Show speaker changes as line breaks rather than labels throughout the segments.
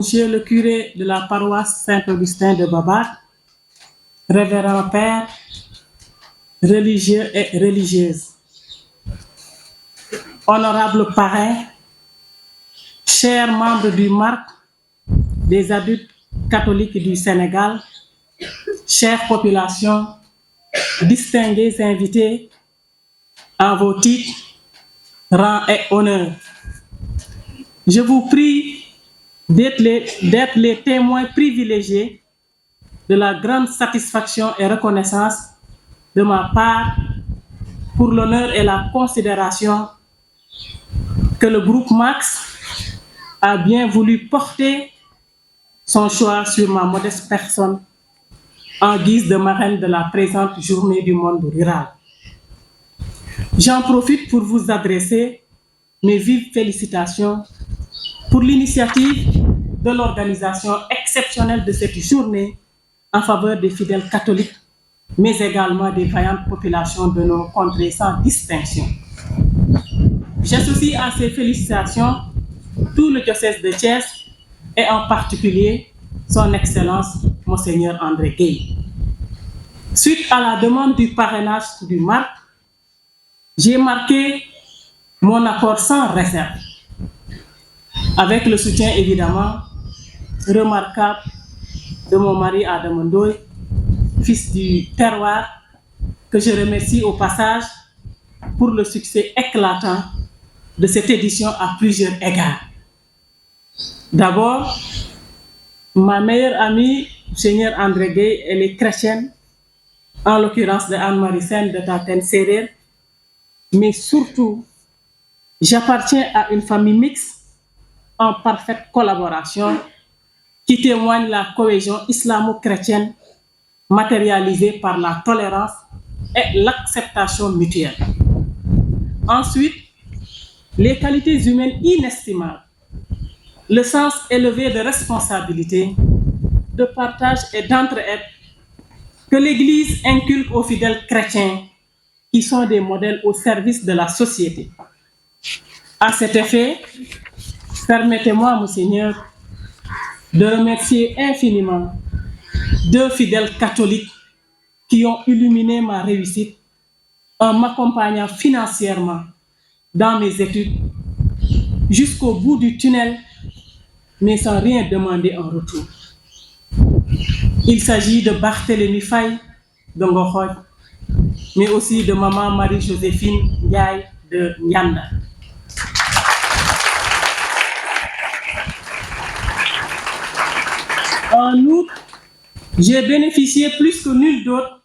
Monsieur le curé de la paroisse Saint-Augustin de Babac, révérend père, religieux et religieuses, honorables parrains, chers membres du MARC, des adultes catholiques du Sénégal, chères populations, distingués invités, en vos titres, rang et honneur. Je vous prie d'être les témoins privilégiés de la grande satisfaction et reconnaissance de ma part pour l'honneur et la considération que le groupe Max a bien voulu porter son choix sur ma modeste personne en guise de marraine de la présente journée du monde rural. J'en profite pour vous adresser mes vives félicitations pour l'initiative de l'organisation exceptionnelle de cette journée en faveur des fidèles catholiques, mais également des vaillantes populations de nos contrées sans distinction. J'associe à ces félicitations tout le diocèse de Thiès et en particulier son Excellence Monseigneur André Gueye. Suite à la demande du parrainage du MARC, j'ai marqué mon accord sans réserve, avec le soutien évidemment remarquable de mon mari Adam Ndoye, fils du terroir, que je remercie au passage pour le succès éclatant de cette édition à plusieurs égards. D'abord, ma meilleure amie, Seigneur André Gueye, elle est chrétienne, en l'occurrence de Anne-Marie Sène de Taten Séréer, mais surtout, j'appartiens à une famille mixte en parfaite collaboration qui témoigne la cohésion islamo-chrétienne matérialisée par la tolérance et l'acceptation mutuelle. Ensuite, les qualités humaines inestimables, le sens élevé de responsabilité, de partage et d'entraide que l'Église inculque aux fidèles chrétiens qui sont des modèles au service de la société. À cet effet, permettez-moi, Monseigneur, de remercier infiniment deux fidèles catholiques qui ont illuminé ma réussite en m'accompagnant financièrement dans mes études jusqu'au bout du tunnel, mais sans rien demander en retour. Il s'agit de Barthélémy Faye de Ngokhoy, mais aussi de maman Marie-Joséphine Ndiaye de Nyanda. En outre, j'ai bénéficié plus que nul d'autre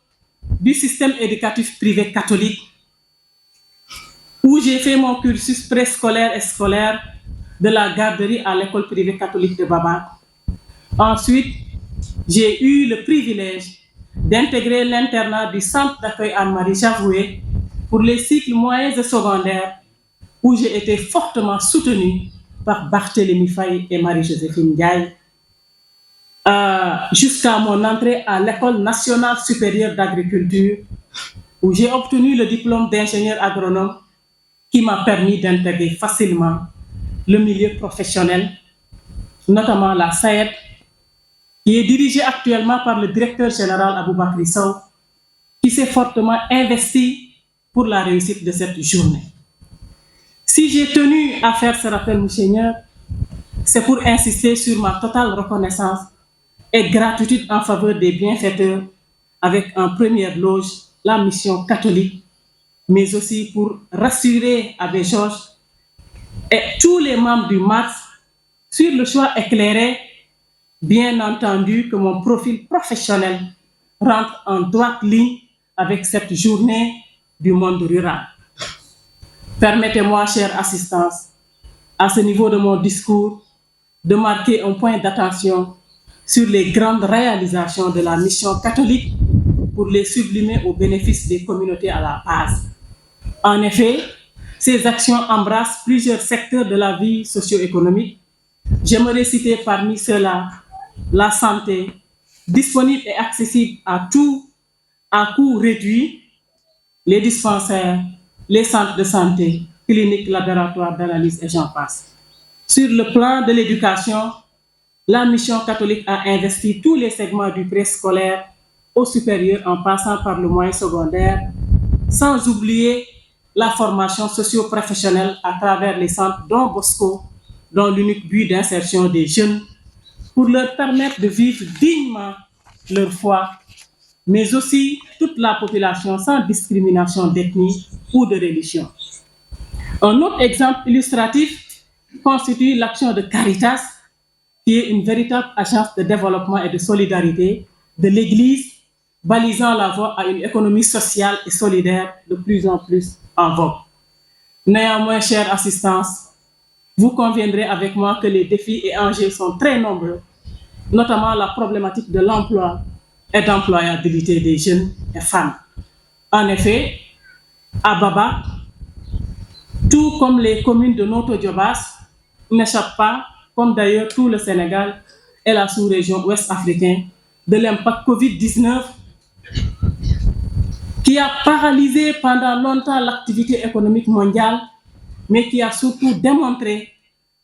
du système éducatif privé catholique, où j'ai fait mon cursus préscolaire et scolaire de la garderie à l'école privée catholique de Babac. Ensuite, j'ai eu le privilège d'intégrer l'internat du centre d'accueil Anne-Marie Javoué pour les cycles moyens et secondaires, où j'ai été fortement soutenue par Barthélémy Faye et Marie-Joséphine Ndiaye, jusqu'à mon entrée à l'École nationale supérieure d'agriculture, où j'ai obtenu le diplôme d'ingénieur agronome qui m'a permis d'intégrer facilement le milieu professionnel, notamment la SAED, qui est dirigée actuellement par le directeur général Aboubakry Sow, qui s'est fortement investi pour la réussite de cette journée. Si j'ai tenu à faire ce rappel, Monseigneur, c'est pour insister sur ma totale reconnaissance et gratitude en faveur des bienfaiteurs, avec en première loge la mission catholique, mais aussi pour rassurer Abbé Georges et tous les membres du MARC sur le choix éclairé, bien entendu que mon profil professionnel rentre en droite ligne avec cette journée du monde rural. Permettez-moi, chère assistance, à ce niveau de mon discours, de marquer un point d'attention sur les grandes réalisations de la mission catholique pour les sublimer au bénéfice des communautés à la base. En effet, ces actions embrassent plusieurs secteurs de la vie socio-économique. J'aimerais citer parmi ceux-là la santé, disponible et accessible à tout, à coût réduit, les dispensaires, les centres de santé, cliniques, laboratoires d'analyse et j'en passe. Sur le plan de l'éducation, La mission catholique a investi tous les segments du préscolaire au supérieur en passant par le moyen secondaire, sans oublier la formation socio-professionnelle à travers les centres Don Bosco, dont l'unique but d'insertion des jeunes pour leur permettre de vivre dignement leur foi, mais aussi toute la population sans discrimination d'ethnie ou de religion. Un autre exemple illustratif constitue l'action de Caritas, qui est une véritable agence de développement et de solidarité de l'Église, balisant la voie à une économie sociale et solidaire de plus en plus en vogue. Néanmoins, chère assistance, vous conviendrez avec moi que les défis et enjeux sont très nombreux, notamment la problématique de l'emploi et d'employabilité des jeunes et femmes. En effet, à Baba, tout comme les communes de Noto Diobass, n'échappent pas, comme d'ailleurs tout le Sénégal et la sous-région ouest africaine, de l'impact Covid-19 qui a paralysé pendant longtemps l'activité économique mondiale, mais qui a surtout démontré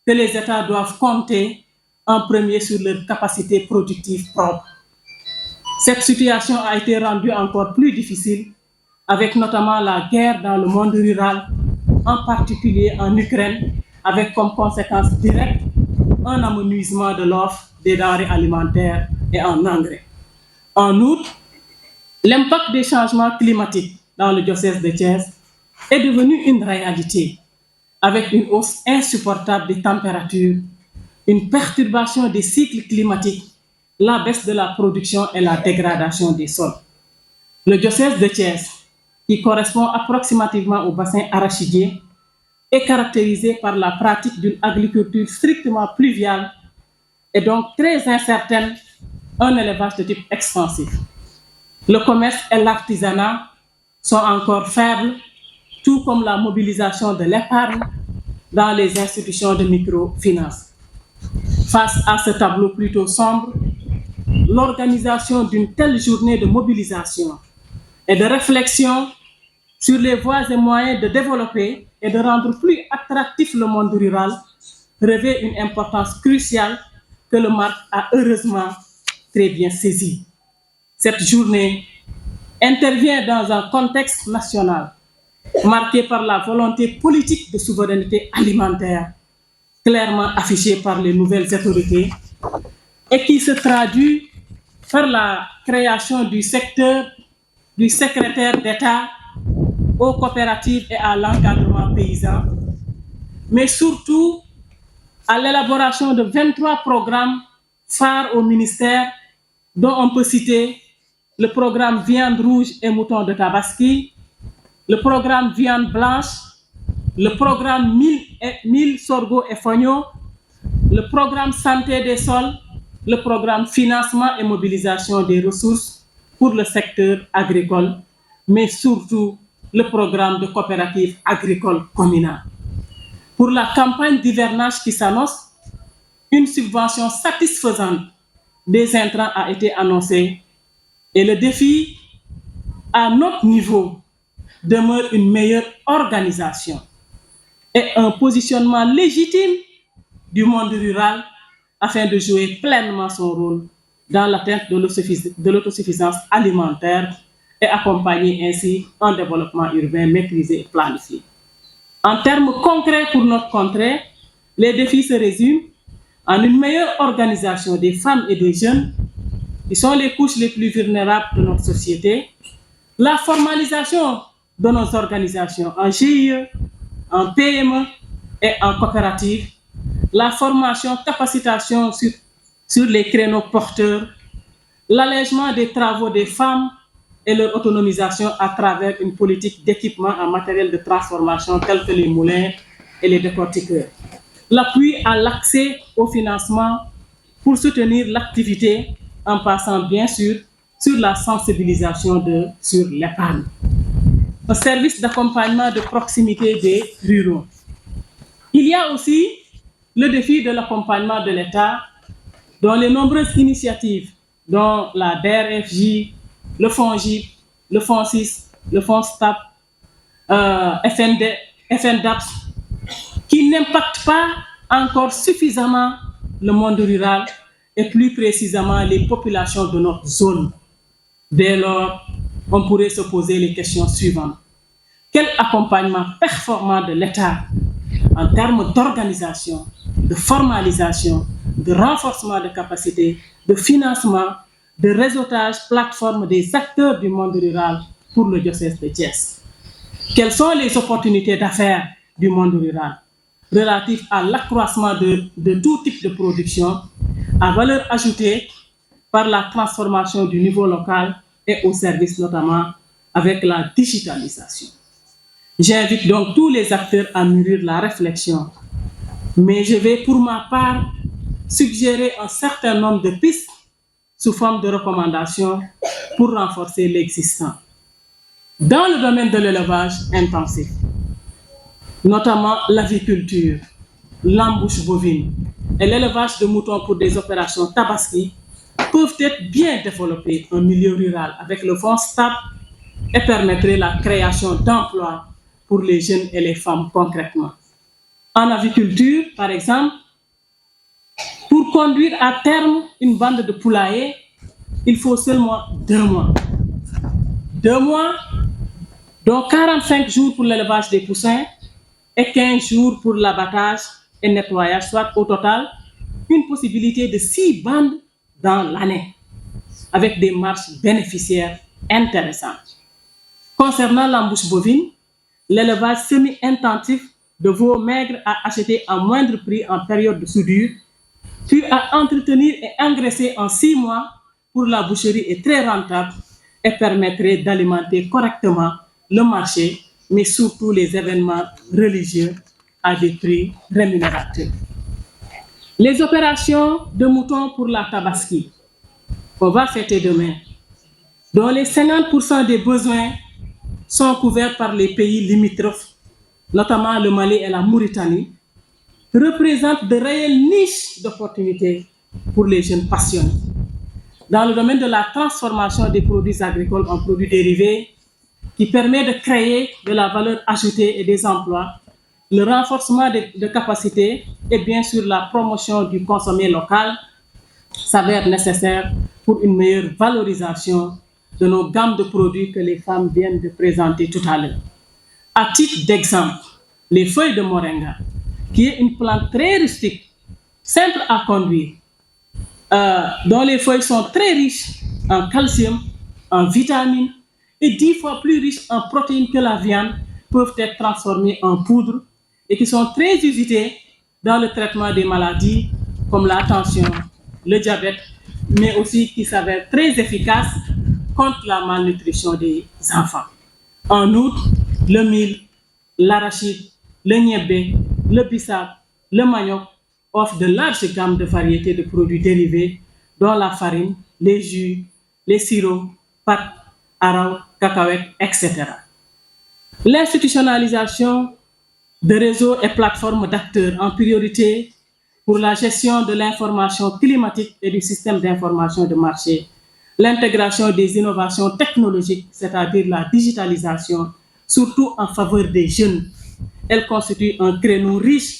que les États doivent compter en premier sur leur capacité productive propre. Cette situation a été rendue encore plus difficile avec notamment la guerre dans le monde rural, en particulier en Ukraine, avec comme conséquence directe un amenuisement de l'offre des denrées alimentaires et en engrais. En outre, l'impact des changements climatiques dans le diocèse de Thiès est devenu une réalité, avec une hausse insupportable des températures, une perturbation des cycles climatiques, la baisse de la production et la dégradation des sols. Le diocèse de Thiès, qui correspond approximativement au bassin arachidier, est caractérisé par la pratique d'une agriculture strictement pluviale et donc très incertaine, un élevage de type extensif. Le commerce et l'artisanat sont encore faibles, tout comme la mobilisation de l'épargne dans les institutions de microfinance. Face à ce tableau plutôt sombre, l'organisation d'une telle journée de mobilisation et de réflexion sur les voies et moyens de développer et de rendre plus attractif le monde rural revêt une importance cruciale que le MARC a heureusement très bien saisie. Cette journée intervient dans un contexte national marqué par la volonté politique de souveraineté alimentaire, clairement affichée par les nouvelles autorités et qui se traduit par la création du secrétaire d'État aux coopératives et à l'encadrement paysan, mais surtout à l'élaboration de 23 programmes phares au ministère, dont on peut citer le programme Viande rouge et mouton de Tabaski, le programme Viande blanche, le programme 1000 sorgho et fogno, le programme Santé des sols, le programme Financement et mobilisation des ressources pour le secteur agricole, mais surtout le programme de coopérative agricole communale. Pour la campagne d'hivernage qui s'annonce, une subvention satisfaisante des intrants a été annoncée et le défi à notre niveau demeure une meilleure organisation et un positionnement légitime du monde rural afin de jouer pleinement son rôle dans l'atteinte de l'autosuffisance alimentaire et accompagner ainsi un développement urbain maîtrisé et planifié. En termes concrets pour notre contrée, les défis se résument en une meilleure organisation des femmes et des jeunes, qui sont les couches les plus vulnérables de notre société, la formalisation de nos organisations en GIE, en PME et en coopérative, la formation, capacitation sur les créneaux porteurs, l'allègement des travaux des femmes et leur autonomisation à travers une politique d'équipement en matériel de transformation tels que les moulins et les décortiqueurs. L'appui à l'accès au financement pour soutenir l'activité en passant bien sûr sur la sensibilisation sur l'épargne. Un service d'accompagnement de proximité des ruraux. Il y a aussi le défi de l'accompagnement de l'État dont les nombreuses initiatives, dont la DRFJ, le FONGIP, le FONSIS, le FONSTAP, FNDAPS, qui n'impactent pas encore suffisamment le monde rural, et plus précisément les populations de notre zone. Dès lors, on pourrait se poser les questions suivantes. Quel accompagnement performant de l'État en termes d'organisation, de formalisation, de renforcement de capacités, de financement, de réseautage plateforme des acteurs du monde rural pour le diocèse de Thiès? Quelles sont les opportunités d'affaires du monde rural relatives à l'accroissement de tout type de production à valeur ajoutée par la transformation du niveau local et au service notamment avec la digitalisation? J'invite donc tous les acteurs à mûrir la réflexion, mais je vais pour ma part suggérer un certain nombre de pistes sous forme de recommandations pour renforcer l'existant. Dans le domaine de l'élevage intensif, notamment l'aviculture, l'embouche bovine et l'élevage de moutons pour des opérations tabaski, peuvent être bien développés en milieu rural avec le fonds stable et permettraient la création d'emplois pour les jeunes et les femmes concrètement. En aviculture, par exemple, pour conduire à terme une bande de poulaillers, il faut seulement 2 mois. 2 mois, dont 45 jours pour l'élevage des poussins et 15 jours pour l'abattage et nettoyage, soit au total une possibilité de 6 bandes dans l'année, avec des marges bénéficiaires intéressantes. Concernant l'embouche bovine, l'élevage semi-intensif de veaux maigres à acheter à moindre prix en période de soudure, puis à entretenir et engraisser en 6 mois pour la boucherie est très rentable et permettrait d'alimenter correctement le marché, mais surtout les événements religieux à des prix rémunérateurs. Les opérations de moutons pour la tabaski, on va fêter demain, dont les 50% des besoins sont couverts par les pays limitrophes, notamment le Mali et la Mauritanie, représentent de réelles niches d'opportunités pour les jeunes passionnés. Dans le domaine de la transformation des produits agricoles en produits dérivés, qui permet de créer de la valeur ajoutée et des emplois, le renforcement de capacités et bien sûr la promotion du consommé local s'avère nécessaire pour une meilleure valorisation de nos gammes de produits que les femmes viennent de présenter tout à l'heure. À titre d'exemple, les feuilles de moringa, qui est une plante très rustique, simple à conduire, dont les feuilles sont très riches en calcium, en vitamines et 10 fois plus riches en protéines que la viande, peuvent être transformées en poudre et qui sont très usitées dans le traitement des maladies comme la tension, le diabète, mais aussi qui s'avèrent très efficaces contre la malnutrition des enfants. En outre, le mil, l'arachide, le niébé, le bissap, le manioc offrent de larges gammes de variétés de produits dérivés, dont la farine, les jus, les sirops, pâtes, araw, cacahuètes, etc. L'institutionnalisation de réseaux et plateformes d'acteurs en priorité pour la gestion de l'information climatique et du système d'information de marché, l'intégration des innovations technologiques, c'est-à-dire la digitalisation, surtout en faveur des jeunes. Elle constitue un créneau riche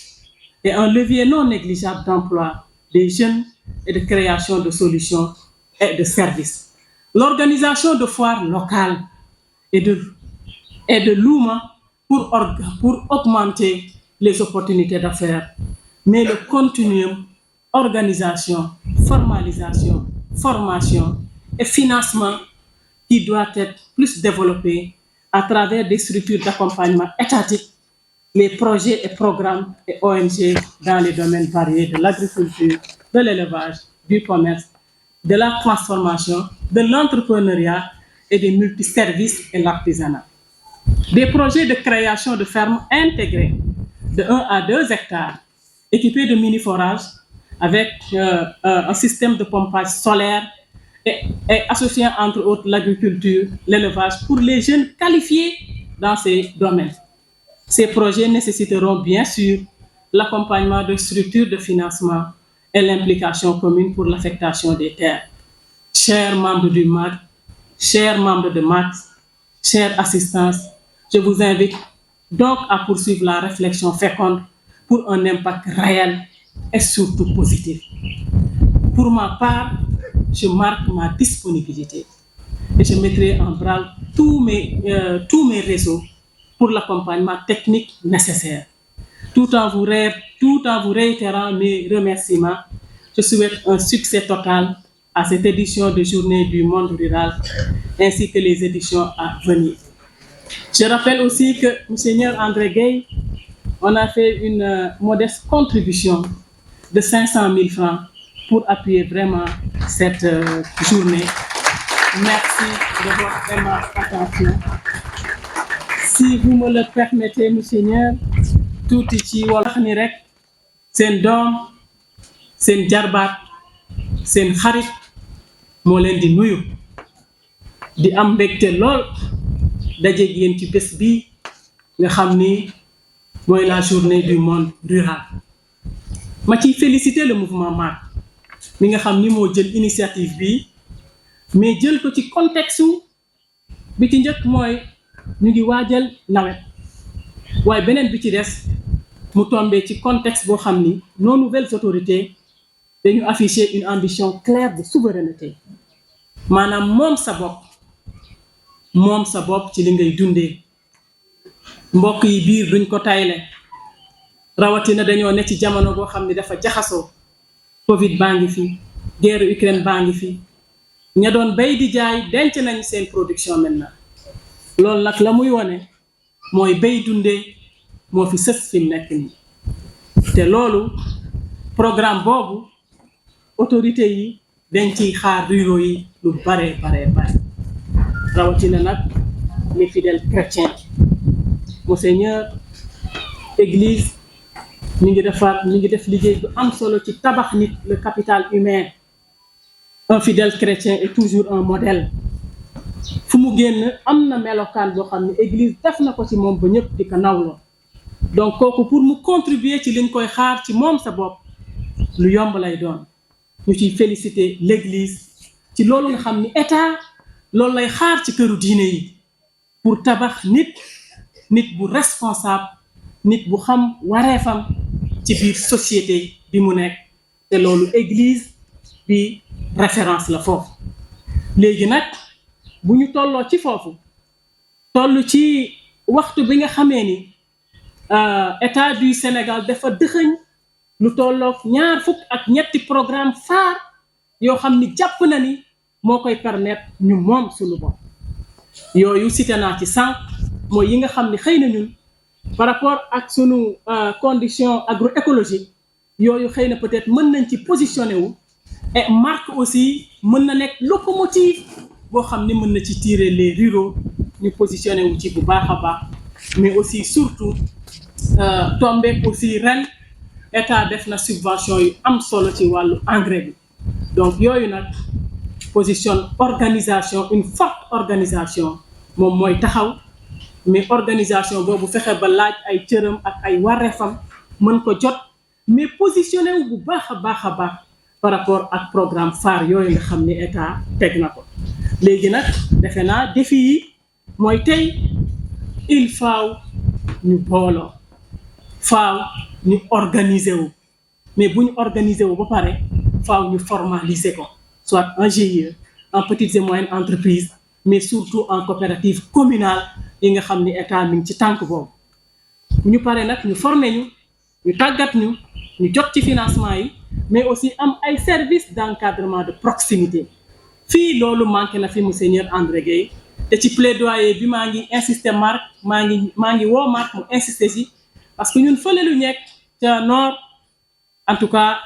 et un levier non négligeable d'emploi des jeunes et de création de solutions et de services. L'organisation de foires locales et de Louma pour augmenter les opportunités d'affaires, mais le continuum organisation, formalisation, formation et financement qui doit être plus développé à travers des structures d'accompagnement étatiques, les projets et programmes et ONG dans les domaines variés de l'agriculture, de l'élevage, du commerce, de la transformation, de l'entrepreneuriat et des multiservices et l'artisanat. Des projets de création de fermes intégrées de 1 à 2 hectares, équipés de mini-forages avec un système de pompage solaire et associant entre autres l'agriculture, l'élevage pour les jeunes qualifiés dans ces domaines. Ces projets nécessiteront bien sûr l'accompagnement de structures de financement et l'implication commune pour l'affectation des terres. Chers membres du MAC, chers membres de MAX, chère assistance, je vous invite donc à poursuivre la réflexion féconde pour un impact réel et surtout positif. Pour ma part, je marque ma disponibilité et je mettrai en branle tous mes réseaux pour l'accompagnement technique nécessaire. Tout en vous réitérant mes remerciements, je souhaite un succès total à cette édition de Journée du monde rural ainsi que les éditions à venir. Je rappelle aussi que Monseigneur André Gueye, on a fait une modeste contribution de 500 000 francs pour appuyer vraiment cette journée. Merci de votre vraiment attention. Si vous me le permettez, Monseigneur, tout ci wolof ni rek seen doom seen jarbaat seen xarit moo leen di nuyu di am mbégte lool dajeeg yéen ci bés bi nga xam ni mooy la journée du monde rural. Ma ciy féliciter le mouvement MARC mi nga xam ni moo jël initiative bi mais jël ko ci contexte bi ci njëkk mooy ñu ngi waajal nawet waaye beneen bi ci des mu tombé ci contexte boo xam ni nos nouvelles autorités dañu afficher une ambition claire de souveraineté maanaam moom sa bopp ci li ngay dundee mbokk yi biir duñ ko tayle rawatina dañoo ne ci jamono boo xam ni dafa jaxasoo Covid baa ngi fi guerre Ukraine baa ngi fi ña doon bay di jaay denc nañ seen production maintenant loolu nag la muy wone mooy bay dundee moo fi sës fi nekk nii te loolu programme boobu autorité yi dañ ciy xaar ruraux yi lu bare rawatina nag les fidèles chrétiens. Monseigneur église mi ngi def liggéey bu am solo ci tabax nit le capital humain. Un fidèle chrétien est toujours un modèle fu mu génn am na melokaan boo xam ne église def na ko ci moom ba ñëpp di ko nawloo donc kooku pour mu contribuer ci liñ koy xaar ci moom sa bopp lu yomb lay doon ñu ciy féliciter l'église ci loolu nga xam ni état loolu lay xaar ci këru diine yi pour tabax nit bu responsable nit bu xam wareefam ci biir société bi mu nekk te loolu église bi référence la foofu. léegi nag bu ñu tolloo ci foofu toll ci waxtu bi nga xamee ni état du Sénégal dafa dëxëñ lu tolloog 23 programme phare yoo xam ni jàpp na ni moo koy permettre ñu moom suñu bopp yooyu cité naa ci sànq mooy yi nga xam ni xëy na ñun par rapport ak sunu condition agroécologique yooyu xëy na peut-être mën nañ ci positionné wu et MARC aussi mën na nekk locomotive boo xam ni mën na ci tirer les ruraux ñu positionné wu ci bu baax a baax mais aussi surtout tombé aussi ren état def na subvention yu am solo ci wàllu engrais bi donc yooyu nag position organisation une forte organisation moom mooy taxaw mais organisation boobu fexe ba laaj ay cëram ak ay wareefam mën ko jot mais positionné wu bu baax a baax par rapport ak programme phare yooyu nga xam ni état teg na ko. léegi nag defe naa défi yi mooy tey il faut ñu booloo faaw ñu organiser wu mais bu ñu organiser wu ba pare faaw ñu formaliser ko soit en GIE en petites et moyennes entreprises mais surtout en coopérative communale yi nga xam ni état mi ngi ci tànk boobu ñu pare nag ñu former ñu tàggat ñu jot ci financement yi mais aussi am ay services d'encadrement de proximité fii loolu manqué na fi Monseigneur André Gueye te ci plaidoyer bi maa ngi insister MARC maa ngi woo MARC mu insister si parce que ñun fële lu nekk ca nord en tout cas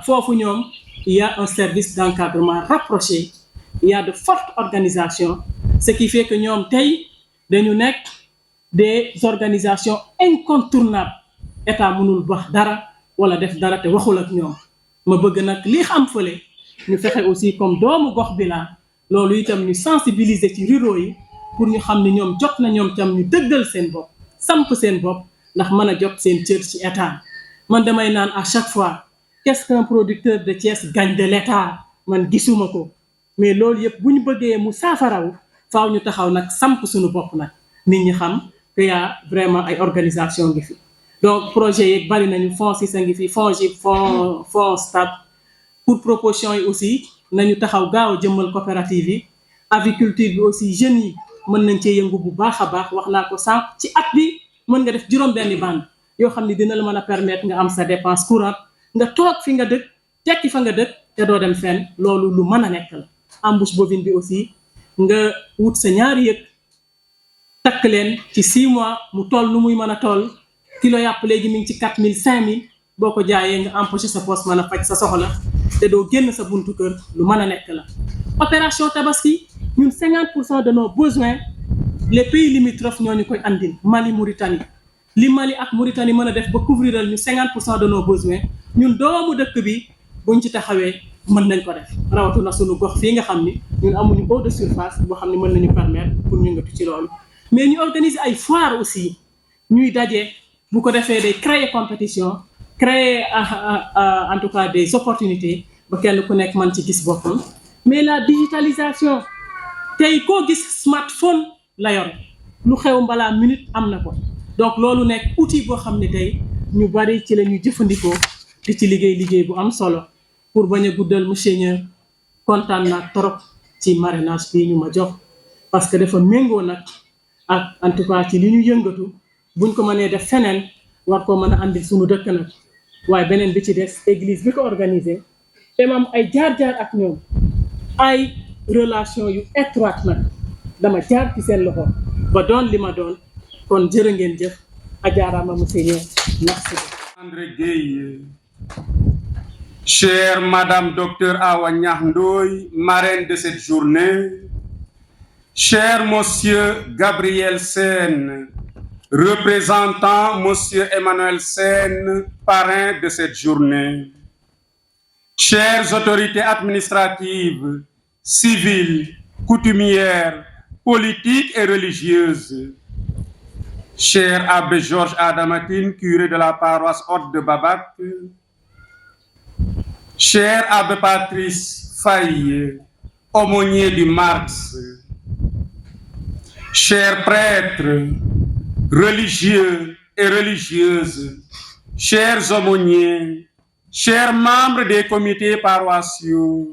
foofu ñoom il y a un service d'encadrement rapproché il y a de fortes organisations ce qui fait que ñoom tey dañu nekk des organisations incontournables état mënul wax dara wala def dara te waxul ak ñoom ma bëgg nag lii xam fële ñu fexe aussi comme doomu gox bi la loolu itam ñu sensibiliser ci ruraux yi pour ñu xam ne ñoom jot na ñoom tam ñu dëggal seen bopp samp seen bopp ndax mën a jot seen cër ci état man damay naan à chaque fois qu'est-ce qu'un producteur de Thiès gagne de l'état man gisuma ko mais loolu yëpp bu ñu bëggee mu saafaraw faaw ñu taxaw nag samp suñu bopp nag nit ñi xam que y a vraiment ay organisation ngi fi donc projet yeeg bari nañu fonds si sa ngi fi fonds GIP fonds STAB pour proposition yi aussi nañu taxaw gaaw jëmmal coopérative yi aviculture bi aussi jeunes yi mën nañ cee yëngu bu baax a baax wax naa ko sànq ci at bi mën nga def juróom-benni bande yoo xam ne dina la mën a permettre nga am sa dépense courante nga toog fi nga dëkk tekki fa nga dëkk te doo dem fenn loolu lu mën a nekk la embouche bovine bi aussi nga wut sa ñaari yëg takk leen ci 6 mois mu toll nu muy mën a toll kilo yàpp léegi mi ngi ci 4000 5000 boo ko jaayee nga empoché sa poche mën a faj sa soxla te doo génn sa buntu kër lu mën a nekk la opération tabaski ñun 50% de nos besoins les pays limitrophes ñoo ñu koy andil Mali Mauritanie li Mali ak Mauritanie mën a def ba couvriral ñu 50% de nos besoins ñun doomu dëkk bi buñ ci taxawee mën nañ ko def rawatu na sunu gox fii nga xam ni ñun amuñu eau de surface boo xam ne mën nañu permettre pour ñu ngatu ci loolu mais ñu organiser ay foire aussi ñuy daje bu ko defee day créer compétition créer en tout cas des opportunités ba kenn ku nekk mën ci gis boppam mais la digitalisation tey koo gis smartphone la yor lu xew mbalaa minute am na ko donc loolu nekk outil boo xam ne tey ñu bari ci la ñuy jëfandikoo di ci liggéey bu am solo pour bañ a guddal monsieur Niang kontaan naa trop ci marrainage bii ñu ma jox parce que dafa méngoo nag ak en tout cas ci li ñu yëngatu buñ ko mënee def feneen war koo mën a andil suñu dëkk nag waaye beneen bi ci des église bi ko organisé te mam ay jaar-jaar ak ñoom ay relation yu étroite nag dama jaar ci seen loxo ba doon li ma doon kon jërë ngeen jëf ajaaraama monsieur Niang merci.
André Gueye, chère Madame Docteur Awa Niakh Ndoye, marraine de cette journée, cher Monsieur Gabriel Sène, représentant Monsieur Emmanuel Sène, parrain de cette journée, chères autorités administratives, civiles, coutumières, politiques et religieuses, cher abbé Georges Adamatine, curé de la paroisse Haute de Babac, cher abbé Patrice Faye, aumônier du Mars, chers prêtres, religieux et religieuses, chers aumôniers, chers membres des comités paroissiaux,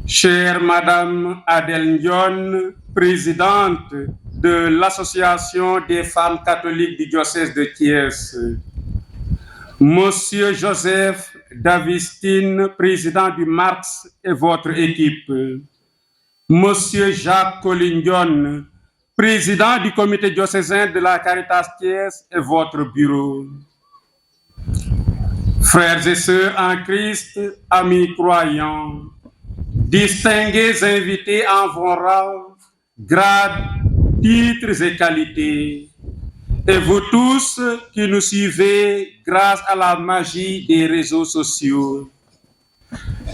chère Madame Adèle Ndione, présidente de l'Association des femmes catholiques du diocèse de Thiès, Monsieur Joseph Davistine, président du Mars et votre équipe, Monsieur Jacques Colignon, président du comité diocésain de la Caritas Thiès et votre bureau, frères et sœurs en Christ, amis croyants, distingués invités en vos rangs, grades, titres et qualités, et vous tous qui nous suivez grâce à la magie des réseaux sociaux.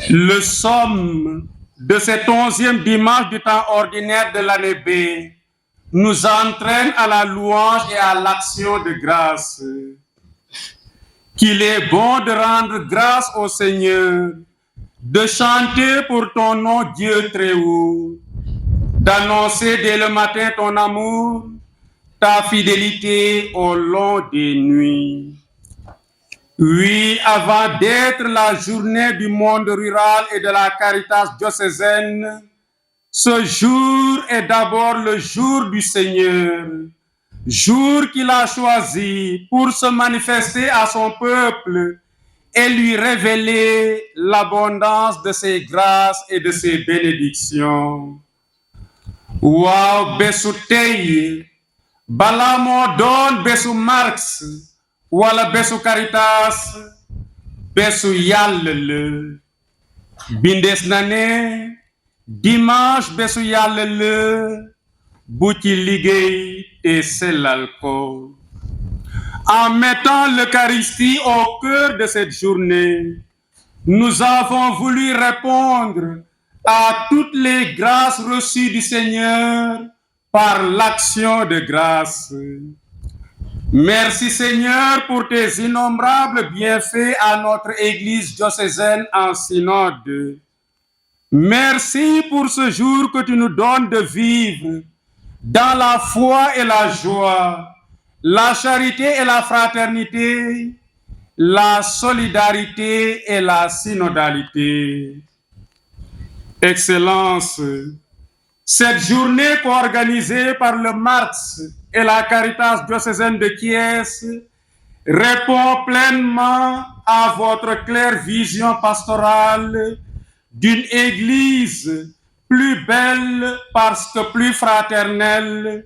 Le somme de cet 11e dimanche du temps ordinaire de l'année B nous entraîne à la louange et à l'action de grâce. Qu'il est bon de rendre grâce au Seigneur, de chanter pour ton nom, Dieu très haut, d'annoncer dès le matin ton amour, ta fidélité au long des nuits. Oui, avant d'être la journée du monde rural et de la Caritas diocésaine, ce jour est d'abord le jour du Seigneur, jour qu'il a choisi pour se manifester à son peuple et lui révéler l'abondance de ses grâces et de ses bénédictions. Waaw bésu tey balaa moo doon bésu Marx wala bésu Caritas bésu Yàlla la bindees na ne dimanche bésu Yàlla la bu ci liggéey te sellal ko. En mettant l'Eucharistie au cœur de cette journée, nous avons voulu répondre à toutes les grâces reçues du Seigneur par l'action de grâce. Merci Seigneur pour tes innombrables bienfaits à notre Église diocésaine en synode. Merci pour ce jour que tu nous donnes de vivre dans la foi et la joie, la charité et la fraternité, la solidarité et la synodalité. Excellences, cette journée co-organisée par le Mars et la Caritas diocésaine de Thiès répond pleinement à votre claire vision pastorale d'une Église plus belle parce que plus fraternelle,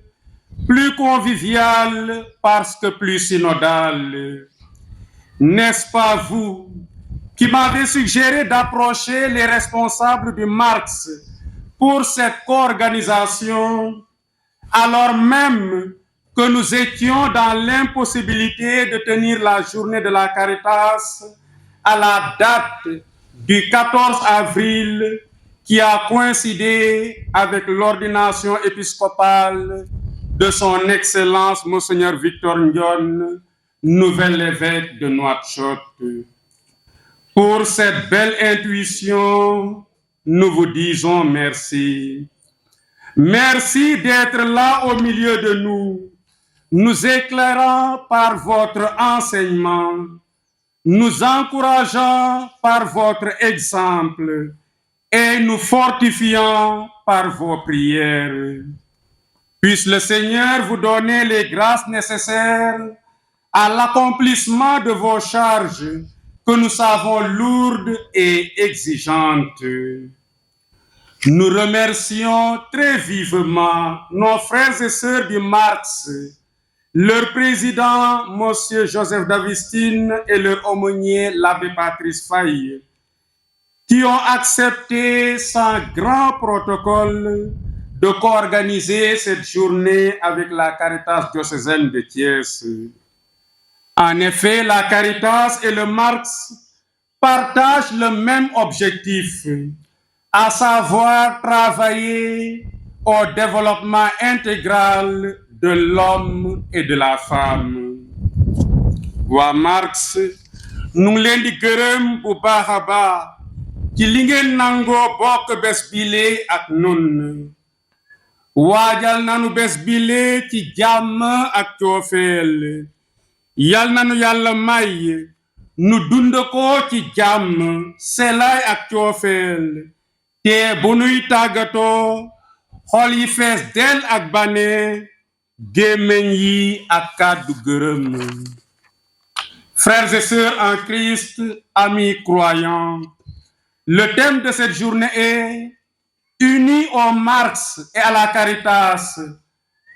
plus conviviale parce que plus synodale. N'est-ce pas vous qui m'avez suggéré d'approcher les responsables du Mars pour cette co-organisation, alors même que nous étions dans l'impossibilité de tenir la journée de la Caritas à la date du 14 avril qui a coïncidé avec l'ordination épiscopale de son Excellence Monseigneur Victor Ndione, nouvel évêque de Nouakchott. Pour cette belle intuition, nous vous disons merci. Merci d'être là au milieu de nous, nous éclairant par votre enseignement, nous encourageant par votre exemple et nous fortifiant par vos prières. Puisse le Seigneur vous donner les grâces nécessaires à l'accomplissement de vos charges que nous savons lourdes et exigeantes. Nous remercions très vivement nos frères et sœurs du Mars, leur président, M. Joseph Davistine, et leur aumônier, l'abbé Patrice Faye, qui ont accepté sans grand protocole de co-organiser cette journée avec la Caritas diocésaine de Thiès. En effet, la Caritas et le Mars partagent le même objectif, à savoir travailler au développement intégral de l'homme et de la femme. Waa Mars, ñu ngi leen di gërëm bu baax a baax ci li ngeen nangoo bokk bés bile ak nun. Waajal nanu bés bile ci jàmm ak coofeel. Yal nanu Yàlla may nu dund ko ci jàmm, selaay ak coofeel. Te bu nuy tàggatoo xol yi fees del ak bànneex, gémmiñ yi ak kàddu gërëm. Frères et sœurs en Christ, amis croyants, le thème de cette journée est unis au Mars et à la Caritas,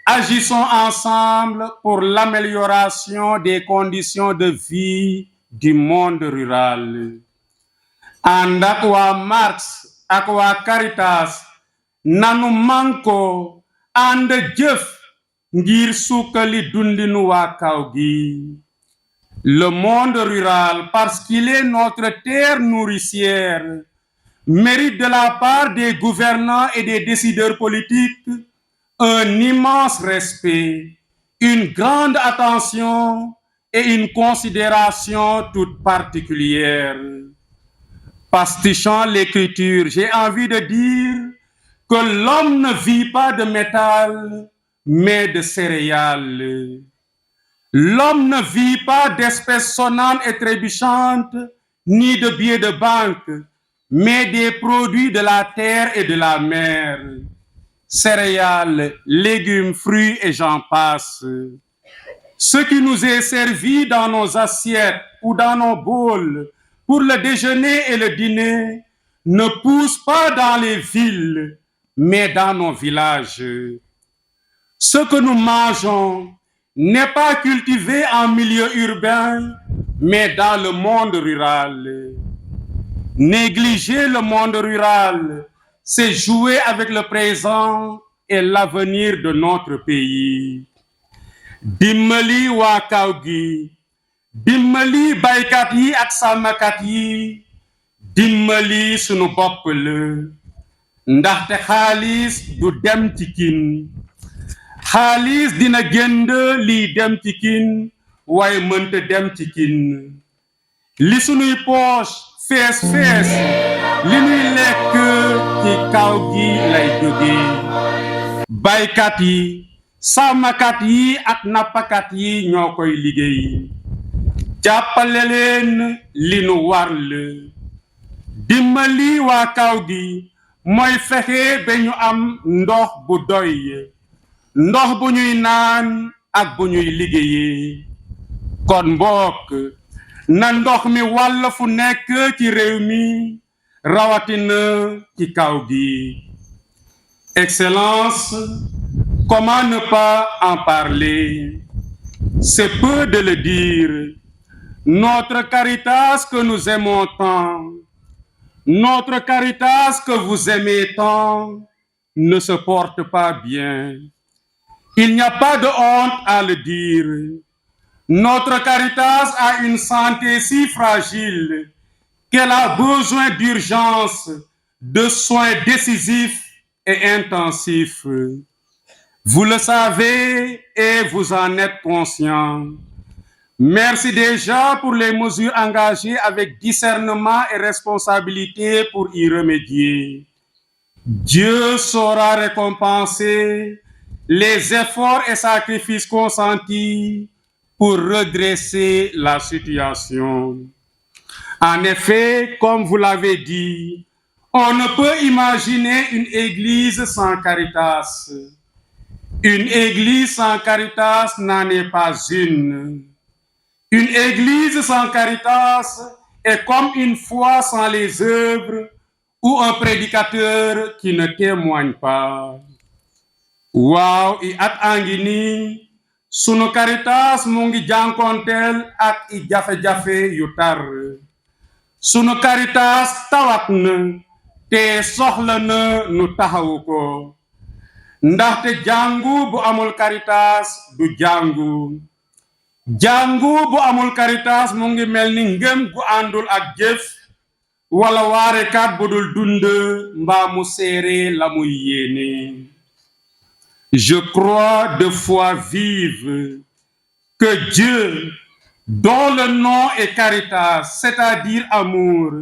agissons ensemble pour l'amélioration des conditions de vie du monde rural. Ànd ak waa Mars ak waa Caritas nanu manko ànd jëf ngir sukkali dundinu waa kaw gi. Le monde rural, parce qu'il est notre terre nourricière, mérite de la part des gouvernants et des décideurs politiques un immense respect, une grande attention et une considération toute particulière. Pastichant l'écriture, j'ai envie de dire que l'homme ne vit pas de métal, mais de céréales. L'homme ne vit pas d'espèces sonnantes et trébuchantes, ni de billets de banque, mais des produits de la terre et de la mer. Céréales, légumes, fruits et j'en passe. Ce qui nous est servi dans nos assiettes ou dans nos bols pour le déjeuner et le dîner ne pousse pas dans les villes, mais dans nos villages. Ce que nous mangeons n'est pas cultivé en milieu urbain, mais dans le monde rural. Négliger le monde rural, c'est jouer avec le présent et l'avenir de notre pays. Dimbali waa kaw gi, dimbali baykat yi ak sàmmkat yi, dimbali sunu bopp la, ndaxte xaalis du dem ci kin. Xaalis dina jënd lii dem ci kin, waaye mënta dem ci kin. Li sunuy poche fees fees, li nuy lekk ci kaw gi lay jóge. Baykat yi, sàmmkat yi ak nappakat yi ñoo koy liggéey. jàppale leen li nu war la dimbali waa kaw gi mooy fexe ba ñu am ndox bu doy ndox bu ñuy naan ak bu ñuy liggéeyee kon mbokk na ndox mi wàll fu nekk ci réew mi rawatina ci kaw gi Excellence, comment ne pas en parler? C'est peu de le dire. Notre Caritas que nous aimons tant, notre Caritas que vous aimez tant, ne se porte pas bien. Il n'y a pas de honte à le dire. Notre Caritas a une santé si fragile qu'elle a besoin d'urgence, de soins décisifs et intensifs. Vous le savez et vous en êtes conscient. Merci déjà pour les mesures engagées avec discernement et responsabilité pour y remédier. Dieu saura récompenser les efforts et sacrifices consentis pour redresser la situation. En effet, comme vous l'avez dit, on ne peut imaginer une église sans Caritas. Une église sans Caritas n'en est pas une. Une église sans Caritas est comme une foi sans les œuvres ou un prédicateur qui ne témoigne pas. Waaw i at angini sunu Caritas mu ngi jànkonteel ak i jafe-jafe yu tar sunu Caritas tawat na te soxla na nu taxawu ko ndaxte jàngu bu amul Caritas du jàngu bu amul Caritas mu ngi mel ni ngëm gu àndul ak jëf wala waarekat bu dul dund mbaa mu seere la muy yéene. Je crois de foi vive que Dieu, dont le nom est Caritas, c'est-à-dire amour,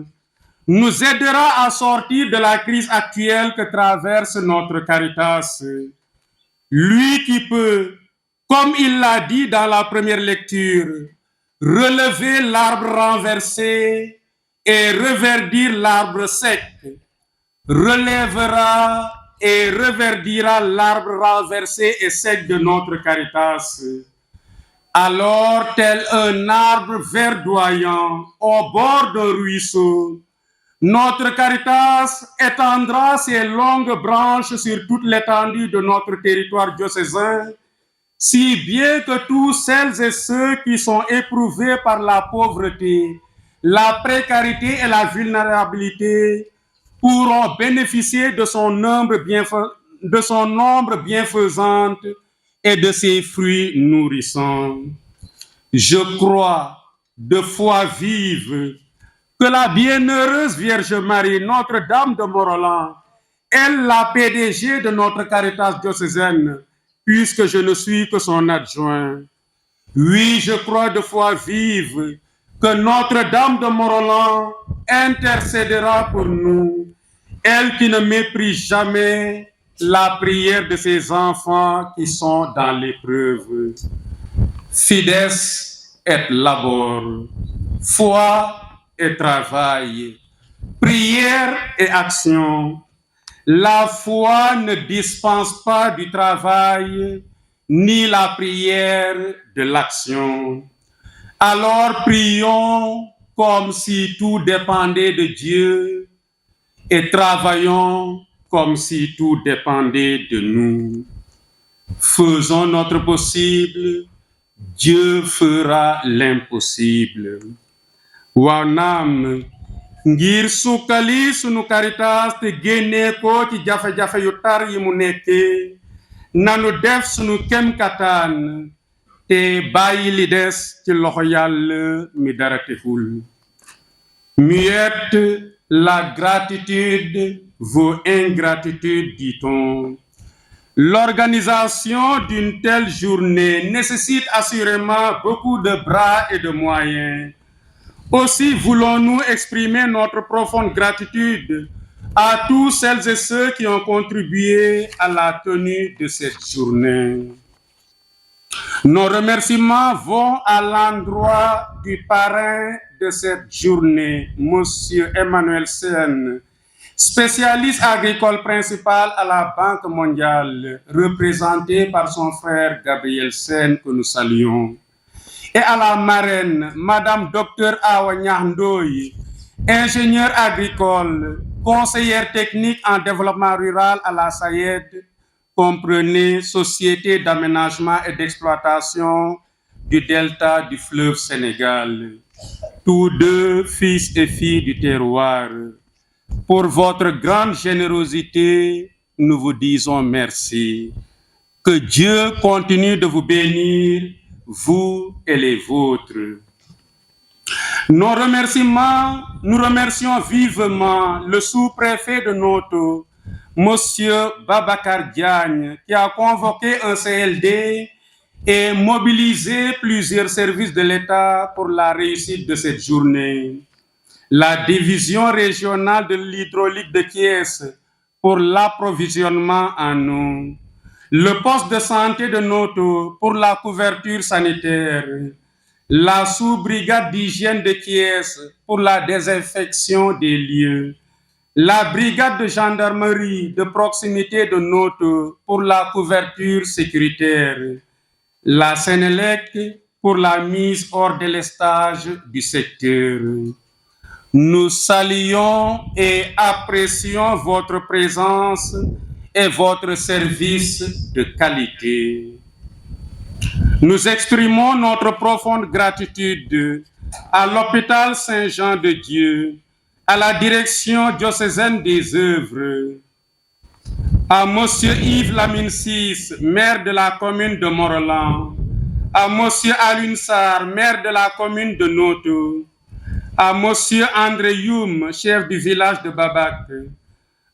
nous aidera à sortir de la crise actuelle que traverse notre Caritas. Lui qui peut, comme il l'a dit dans la première lecture, relever l'arbre renversé et reverdir l'arbre sec, relèvera et reverdira l'arbre renversé et sec de notre Caritas. Alors, tel un arbre verdoyant au bord d'un ruisseau, notre Caritas étendra ses longues branches sur toute l'étendue de notre territoire diocésain, si bien que tous celles et ceux qui sont éprouvés par la pauvreté, la précarité et la vulnérabilité pourront bénéficier de son ombre bienfaisante et de ses fruits nourrissants. Je crois de foi vive que la bienheureuse Vierge Marie, Notre-Dame de Morolan, est la PDG de notre Caritas diocésaine, puisque je ne suis que son adjoint. Oui, je crois de foi vive que Notre-Dame de Morolan intercédera pour nous, elle qui ne méprise jamais la prière de ses enfants qui sont dans l'épreuve. Fides et labor, foi et travail, prière et action. La foi ne dispense pas du travail, ni la prière de l'action. Alors prions comme si tout dépendait de Dieu et travaillons comme si tout dépendait de nous. Faisons notre possible, Dieu fera l'impossible. Waaw naam ngir sukkali sunu Caritas te génnee ko ci jafe-jafe yu tar yi mu nekkee nanu def sunu kem kataan te bàyyi li des ci loxo Yàlla mi dara deful. Muette la gratitude vaut ingratitude, dit-on. L'organisation d'une telle journée nécessite assurément beaucoup de bras et de moyens. Aussi voulons-nous exprimer notre profonde gratitude à tous celles et ceux qui ont contribué à la tenue de cette journée. Nos remerciements vont à l'endroit du parrain de cette journée, M. Emmanuel Sen, spécialiste agricole principal à la Banque mondiale, représenté par son frère Gabriel Sen, que nous saluons. Et à la marraine, Madame Dr Awa Nyandoy, ingénieure agricole, conseillère technique en développement rural à la SAED, comprenez Société d'aménagement et d'exploitation du delta du fleuve Sénégal. Tous deux fils et filles du terroir. Pour votre grande générosité, nous vous disons merci. Que Dieu continue de vous bénir, vous et les vôtres. Nous remercions vivement le sous-préfet de Noto, Monsieur Babacar Diagne, qui a convoqué un CLD et mobilisé plusieurs services de l'État pour la réussite de cette journée. La division régionale de l'hydraulique de Thiès pour l'approvisionnement en eau. Le poste de santé de Noto pour la couverture sanitaire. La sous-brigade d'hygiène de Thiès pour la désinfection des lieux. La brigade de gendarmerie de proximité de Noto pour la couverture sécuritaire. La Sénélec pour la mise hors délestage du secteur. Nous saluons et apprécions votre présence et votre service de qualité. Nous exprimons notre profonde gratitude à l'hôpital Saint-Jean-de-Dieu, à la direction diocésaine des œuvres, à M. Yves Lamine-Sis, maire de la commune de Morlan, à M. Alunsar, maire de la commune de Noto, à M. André Youm, chef du village de Babak,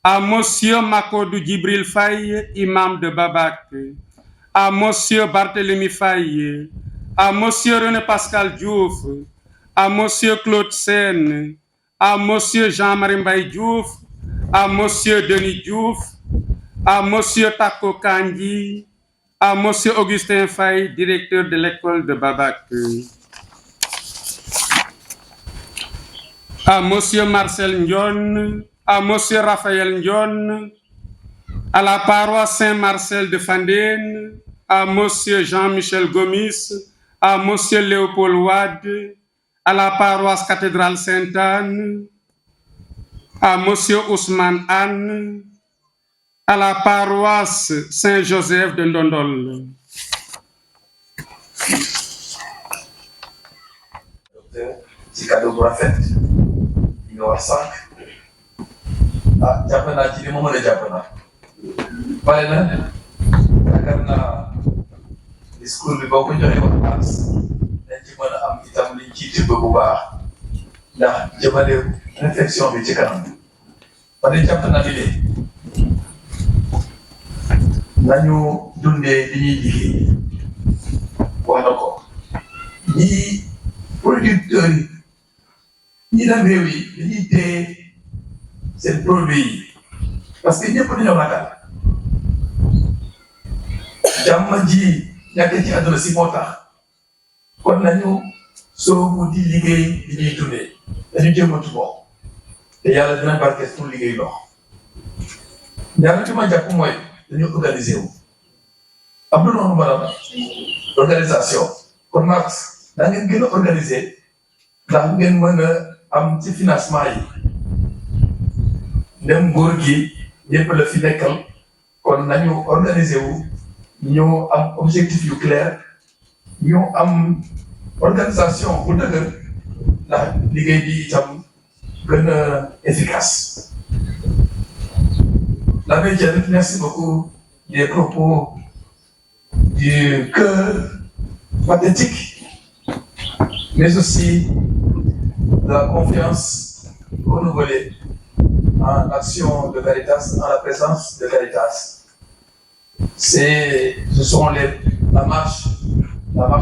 à M. Makodou Djibril Faye, imam de Babak, à M. Barthélemy Faye, à M. René Pascal Diouf, à M. Claude Sen, à M. Jean-Marie Mbaye Diouf, à M. Denis Diouf, à M. Tako Kandji, à M. Augustin Faye, directeur de l'école de Babak, à M. Marcel Ndion, à M. Raphaël Ndion, à la paroisse Saint-Marcel de Fandène, à M. Jean-Michel Gomis, à M. Léopold Wade, à la paroisse Cathédrale Sainte-Anne, à M. Ousmane Anne, à la paroisse Saint-Joseph de Ndondol.
ci cadeau bu rafet yi nga wax sànq jàpp naa ci li ma mën a jàpp naa pare na yaakaar naa discours bi boo ko joxee woon dañ ci mën a am itam liñ ciy tibb bu baax ndax jëmale réflexion bi ci kanam ba de jàpp naa ni de nañu dundee li ñuy liggéey wax na ko ñii producteurs yi ñi dem réew yi dañuy téye seen produit yi parce que ñëpp dañoo ragal jàmm ji ñàkk ci àdduna si moo tax kon nañu soobu di liggéey di ñuy dundee dañu jëmmatu ko te yàlla dina barke pour liggéey dox ñaar ci ma jàpp mooy dañu organiser wu am na noonu maanaam organisation kon Marx daa ngeen gën a organiser ndax ngeen mën a am ci financement yi ndem nguur gi ñëpp la fi nekkal kon nañu organiser wu ñu am objectif yu clair ñu am organisation bu dëgër ndax liggéey bi itam gën a efficace. L'abbé Diagne, merci beaucoup des propos du cœur pathétique, mais aussi de la confiance renouvelée en l'action de Caritas, en la présence de Caritas. Ce sont la marche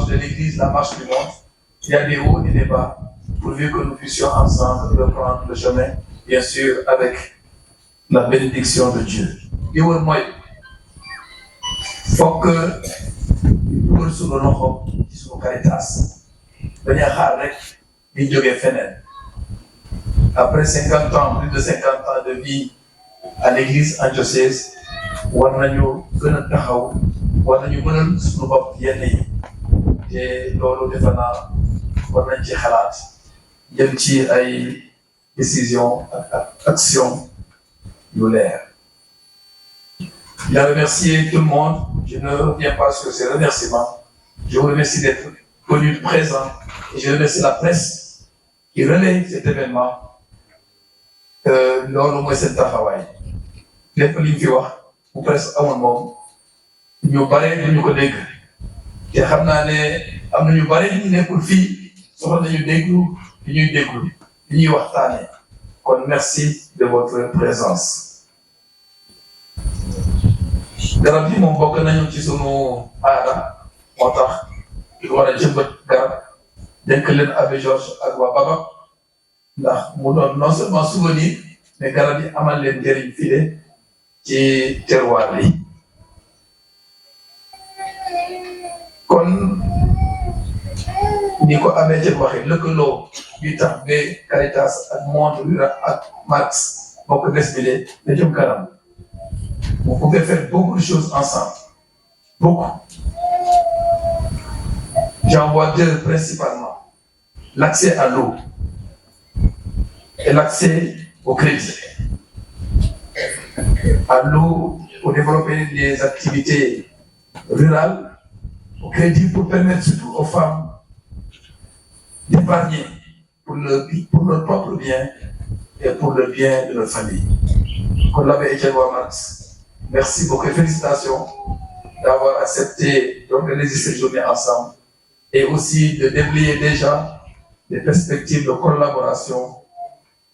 de l'Église, la marche du monde. Il y a des hauts et des bas, pourvu que nous puissions ensemble reprendre le chemin, bien sûr, avec la bénédiction de Dieu. Il faut que dugal suñu loxo ci suñu Caritas dañuy xaar rek di jógee feneen. Après 50 ans, plus de 50 ans de vie à l'église en diocèse, war nañu gën a taxaw war nañu mënal suñu bopp yenn yi te loolu defe naa war nañ ci xalaat jël ci ay décisions ak action yu leer. Il a remercié tout le monde. Je ne reviens pas sur ces remerciements. Je vous remercie d'être venu présent et je remercie la presse qui relaie cet événement. Loolu mooy seen taxawaay lépp li ñu fi wax bu presse amoon moom ñu bare duñu ko dégg te xam naa ne am na ñu bare ñu nekkul fii soxla nañu déglu li ñuy déglu li ñuy waxtaanee kon merci de votre présence. garab yi moom bokk nañu ci sunu aada moo tax ñu war a jëmbat garab dénk leen Abbé Georges ak waa Baba ndax mu doon non seulement souvenir mais garab yi amal leen njëriñ fii ci terroir bi kon ni ko amee ci waxee lëkkaloo bi tax ba Caritas ak monde rural ak Marx bokk des bi de jëm kanam vous pouvez faire beaucoup de choses ensemble beaucoup. J'en vois deux principalement l'accès à l'eau et l'accès au crédit. À l'eau pour développer des activités rurales, au crédit pour permettre surtout aux femmes d'épargner pour leur propre bien et pour le bien de leur famille. Comme l'avait Etienne Marx, merci beaucoup et félicitations d'avoir accepté d'organiser cette journée ensemble et aussi de déblayer déjà des perspectives de collaboration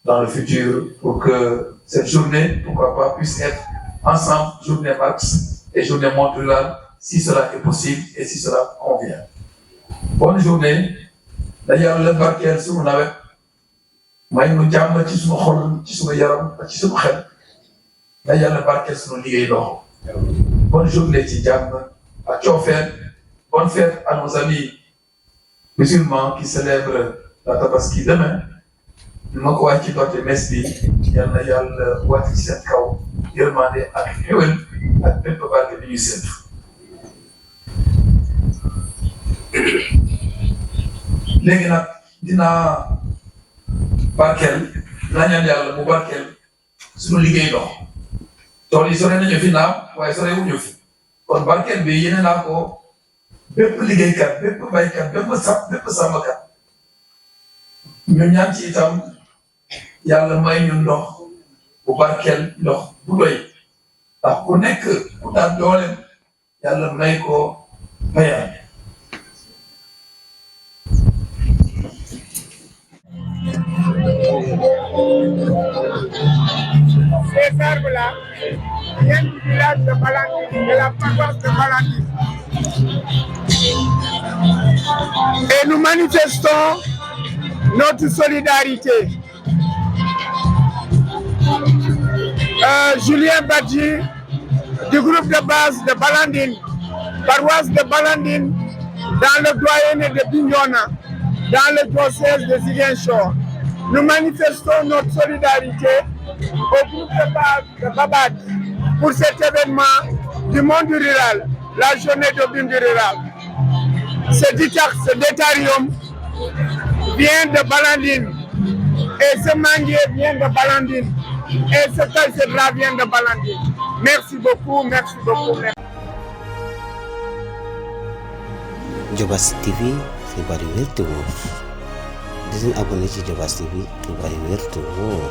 dans le futur pour que cette journée, pourquoi pas, puisse être ensemble, journée Marx et journée monde rural, si cela est possible et si cela convient. Bonne journée. D'ailleurs, le barkeel suñu nawet may nu jàmm ci suñu xol ci suñu yaram ak ci suñu xel na yàlla barkeel suñu liggéey loxo. Bonne journée ci jàmm ak coofeel. Bonne fête à nos amis musulmans qui célèbrent la Tabaski demain. Ma ko wàcc ci doote mes bi yal na yàlla wàcc ci seen kaw yërmande ak xéwal ak bépp barke bi ñuy séntu. Léegi nag dinaa barkeel dinaa ñaan yàlla mu barkeel suñu liggéey dox tool yi sore nañu fi naam waaye sore wuñu fi kon barkeel bi yéene naa ko bépp liggéeykat bépp baykat bépp sàmmkat ñu ñaan ci itam yàlla may ñu ndox bu barkeel ndox bu doy ndax ku nekk ku daan dooleem yàlla may ko bayam.
Ces arbres-là viennent du village de Balandine, de la paroisse de Balandine. Et nous manifestons notre solidarité. Julien Badji, du groupe de base de Balandine, paroisse de Balandine, dans le doyenné de Bignona, dans le diocèse de Ziguinchor. Nous manifestons notre solidarité au groupe de base de Babad pour cet événement du monde rural, la journée d'Obim du rural. Ce détarium vient de Balandine et ce manguier vient de Balandine et ce calcedra vient de Balandine. Merci beaucoup, merci beaucoup.
Diobass TV, xibaar yu wér te wóor. di leen abonné ci Diobass TV, xibaar yu wér te wóor.